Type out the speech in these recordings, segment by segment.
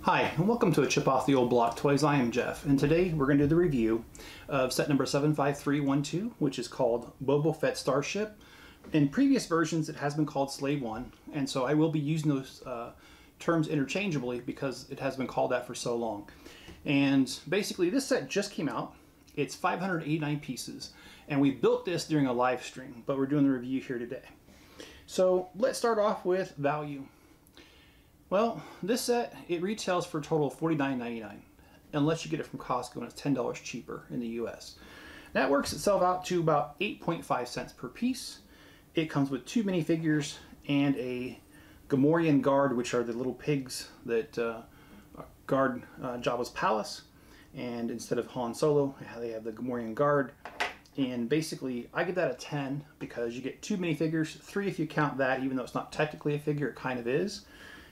Hi, and welcome to a Chip Off the Old Block Toys. I am Jeff, and today we're going to do the review of set number 75312, which is called Boba Fett Starship. In previous versions, it has been called Slave 1, and so I will be using those terms interchangeably because it has been called that for so long. And basically, this set just came out. It's 589 pieces, and we built this during a live stream, but we're doing the review here today. So let's start off with value. Well, this set, it retails for a total of $49.99, unless you get it from Costco and it's $10 cheaper in the US. That works itself out to about 8.5 cents per piece. It comes with 2 minifigures and a Gamorrean guard, which are the little pigs that guard Jabba's palace. And instead of Han Solo, they have the Gamorrean guard. And basically, I give that a 10 because you get 2 minifigures, 3 if you count that, even though it's not technically a figure, it kind of is.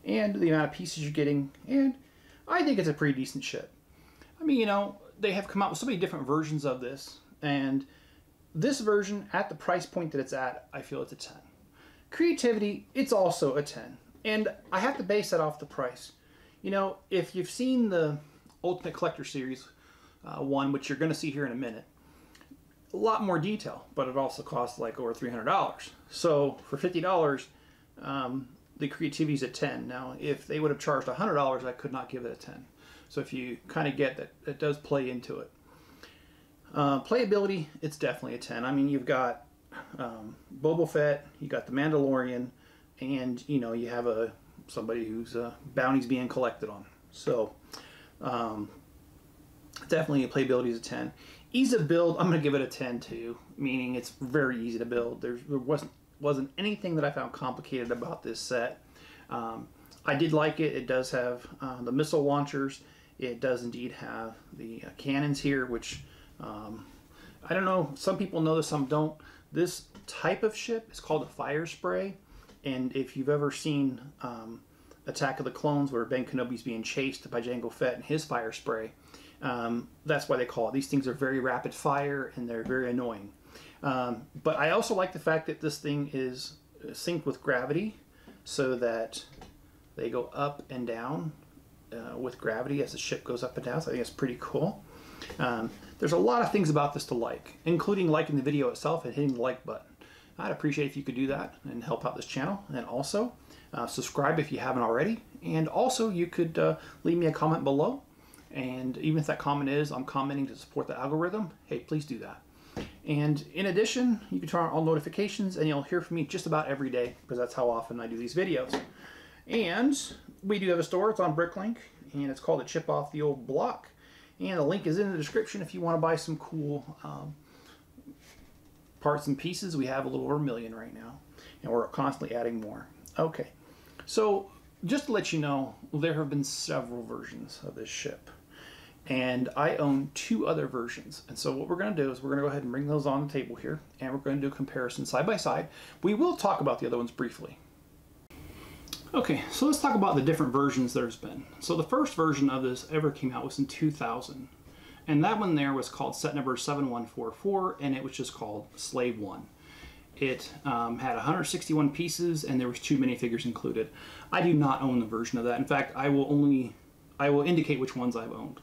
And the amount of pieces you're getting, and I think it's a pretty decent ship. I mean, you know, they have come out with so many different versions of this, and this version, at the price point that it's at, I feel it's a 10. Creativity, it's also a 10. And I have to base that off the price. You know, if you've seen the Ultimate Collector Series one, which you're going to see here in a minute, a lot more detail, but it also costs like over $300. So for $50, the creativity's at 10. Now, if they would have charged $100, I could not give it a 10. So if you kind of get that, it does play into it. Playability, it's definitely a 10. I mean, you've got Boba Fett, you got the Mandalorian, and you know, you have somebody whose bounty's being collected on. So definitely playability is a 10. Ease of build, I'm going to give it a 10 too, meaning it's very easy to build. There wasn't anything that I found complicated about this set. I did like it. It does have the missile launchers. It does indeed have the cannons here, which I don't know, some people know this, some don't. This type of ship is called a fire spray, and if you've ever seen Attack of the Clones where Ben Kenobi's being chased by Jango Fett and his fire spray, that's why they call it. These things are very rapid fire and they're very annoying. But I also like the fact that this thing is synced with gravity so that they go up and down with gravity as the ship goes up and down. So I think it's pretty cool. There's a lot of things about this to like, including liking the video itself and hitting the like button. I'd appreciate if you could do that and help out this channel. And also subscribe if you haven't already. And also you could leave me a comment below. And even if that comment is, I'm commenting to support the algorithm, hey, please do that. And in addition, you can turn on all notifications and you'll hear from me just about every day because that's how often I do these videos. And we do have a store. It's on Bricklink and it's called a Chip Off the Old Block. And the link is in the description if you want to buy some cool parts and pieces. We have a little over 1 million right now and we're constantly adding more. Okay, so just to let you know, there have been several versions of this ship. And I own 2 other versions. And so what we're going to do is we're going to go ahead and bring those on the table here. And we're going to do a comparison side by side. We will talk about the other ones briefly. Okay, so let's talk about the different versions there's been. So the first version of this ever came out was in 2000. And that one there was called set number 7144. And it was just called Slave 1. It had 161 pieces and there was 2 minifigures included. I do not own the version of that. In fact, I will indicate which ones I've owned.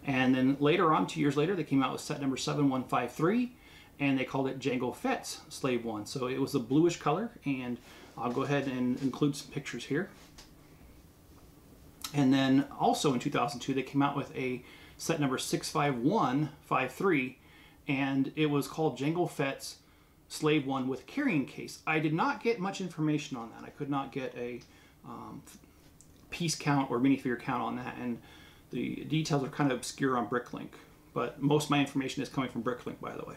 And then later on, 2 years later, they came out with set number 7153, and they called it Jango Fett's Slave 1. So it was a bluish color, and I'll go ahead and include some pictures here. And then also in 2002, they came out with a set number 65153, and it was called Jango Fett's Slave 1 with carrying case. I did not get much information on that. I could not get a piece count or minifigure count on that, and the details are kind of obscure on Bricklink, but most of my information is coming from Bricklink, by the way.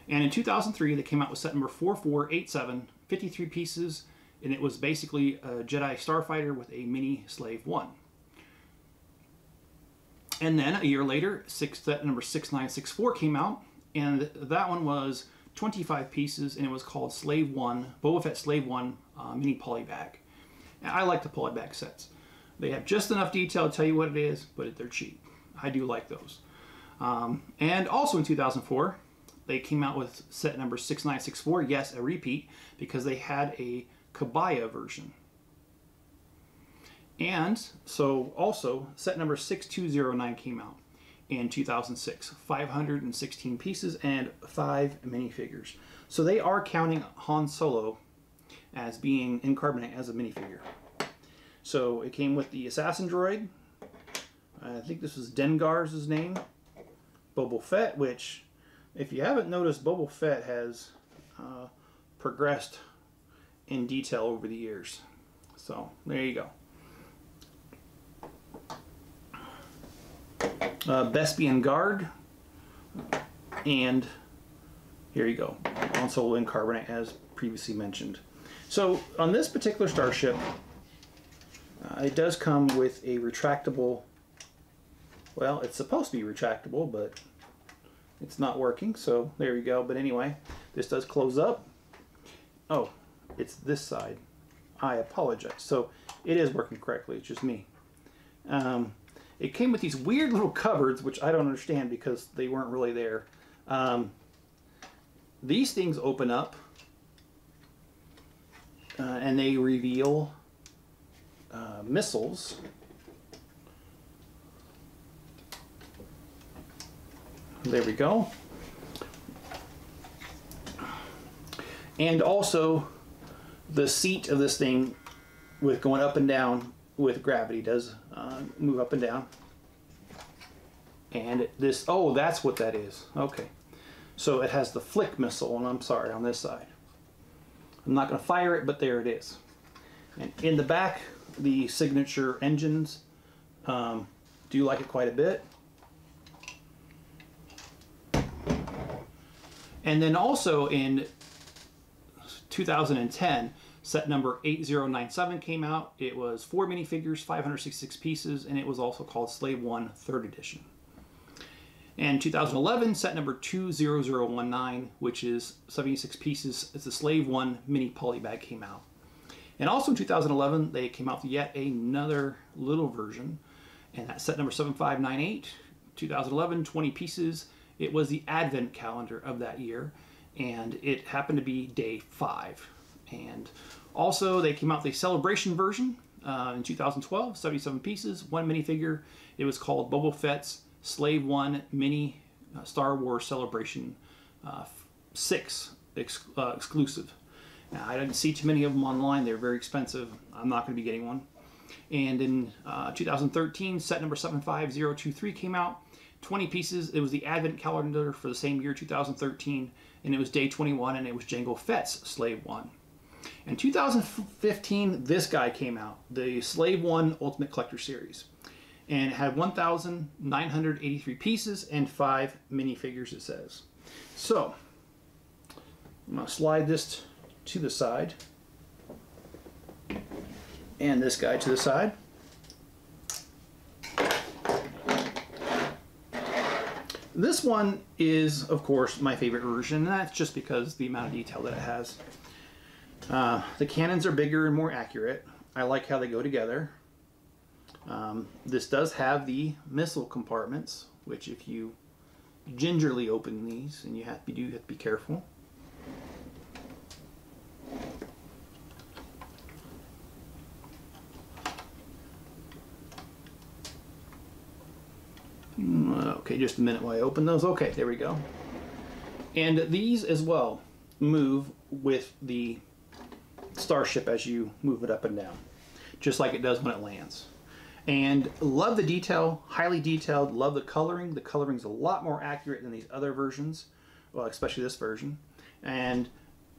And in 2003, they came out with set number 4487, 53 pieces, and it was basically a Jedi starfighter with a mini Slave 1. And then a year later, set number 6964 came out, and that one was 25 pieces, and it was called Slave 1, Boba Fett Slave 1 mini polybag. And I like the polybag sets. They have just enough detail to tell you what it is, but they're cheap. I do like those. And also in 2004, they came out with set number 6964. Yes, a repeat, because they had a Kabaya version. And so also set number 6209 came out in 2006, 516 pieces and 5 minifigures. So they are counting Han Solo as being in carbonate as a minifigure. So it came with the assassin droid. I think this was Dengar's his name. Boba Fett, which, if you haven't noticed, Boba Fett has progressed in detail over the years. So there you go. Bespian Guard, and here you go, Han Solo in carbonate as previously mentioned. So on this particular starship, it does come with a retractable, well, it's supposed to be retractable, but it's not working, so there you go. But anyway, this does close up. Oh, it's this side. I apologize. So it is working correctly, it's just me. It came with these weird little cupboards, which I don't understand because they weren't really there. These things open up and they reveal missiles. There we go. And also the seat of this thing, with going up and down with gravity, does move up and down. And this, oh, that's what that is. Okay. So it has the flick missile, and I'm sorry, on this side. I'm not going to fire it, but there it is. And in the back, the signature engines, do like it quite a bit. And then also in 2010, set number 8097 came out. It was 4 minifigures, 566 pieces, and it was also called Slave 1 3rd Edition. And 2011, set number 20019, which is 76 pieces, it's a Slave 1 mini polybag, came out. And also in 2011, they came out with yet another little version, and that's set number 7598, 2011, 20 pieces. It was the advent calendar of that year, and it happened to be day 5. And also they came out with a celebration version in 2012, 77 pieces, 1 minifigure. It was called Boba Fett's Slave 1 Mini Star Wars Celebration 6 exclusive. Now, I didn't see too many of them online. They're very expensive. I'm not going to be getting one. And in 2013, set number 75023 came out. 20 pieces. It was the advent calendar for the same year, 2013, and it was day 21, and it was Jango Fett's Slave 1. In 2015, this guy came out, the Slave 1 Ultimate Collector Series, and it had 1,983 pieces and 5 minifigures, it says. So I'm going to slide this to the side, and this guy to the side. This one is, of course, my favorite version, and that's just because the amount of detail that it has. The cannons are bigger and more accurate. I like how they go together. This does have the missile compartments, which if you gingerly open these, and you do have to be careful. Okay, just a minute while I open those. Okay, there we go. And these as well move with the Starship as you move it up and down, just like it does when it lands. And love the detail, highly detailed, love the coloring. The coloring's a lot more accurate than these other versions, well, especially this version. And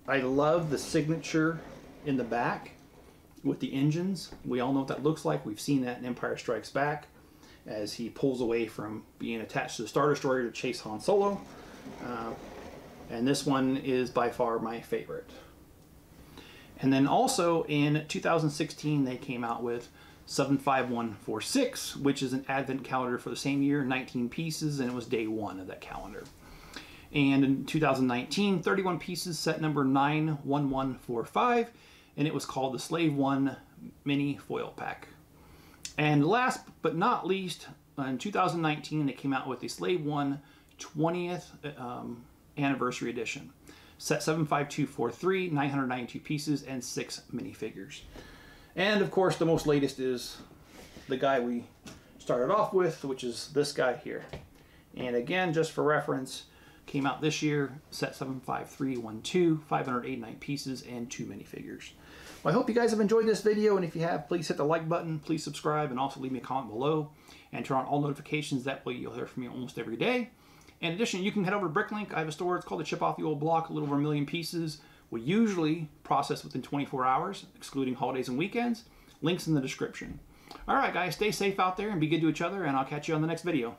I love the signature in the back with the engines. We all know what that looks like. We've seen that in Empire Strikes Back, as he pulls away from being attached to the Star Destroyer to chase Han Solo. And this one is by far my favorite. And then also in 2016, they came out with 75146, which is an advent calendar for the same year, 19 pieces, and it was day 1 of that calendar. And in 2019, 31 pieces, set number 91145, and it was called the Slave 1 Mini Foil Pack. And last but not least, in 2019, they came out with the Slave 1 20th Anniversary Edition. Set 75243, 992 pieces, and 6 minifigures. And of course, the most latest is the guy we started off with, which is this guy here. And again, just for reference, came out this year, set 75312, 589 pieces, and 2 minifigures. Well, I hope you guys have enjoyed this video, and if you have, please hit the like button, please subscribe, and also leave me a comment below, and turn on all notifications. That way you'll hear from me almost every day. In addition, you can head over to Bricklink. I have a store, it's called the Chip Off the Old Block, a little over 1 million pieces. We usually process within 24 hours, excluding holidays and weekends. Links in the description. All right, guys, stay safe out there and be good to each other, and I'll catch you on the next video.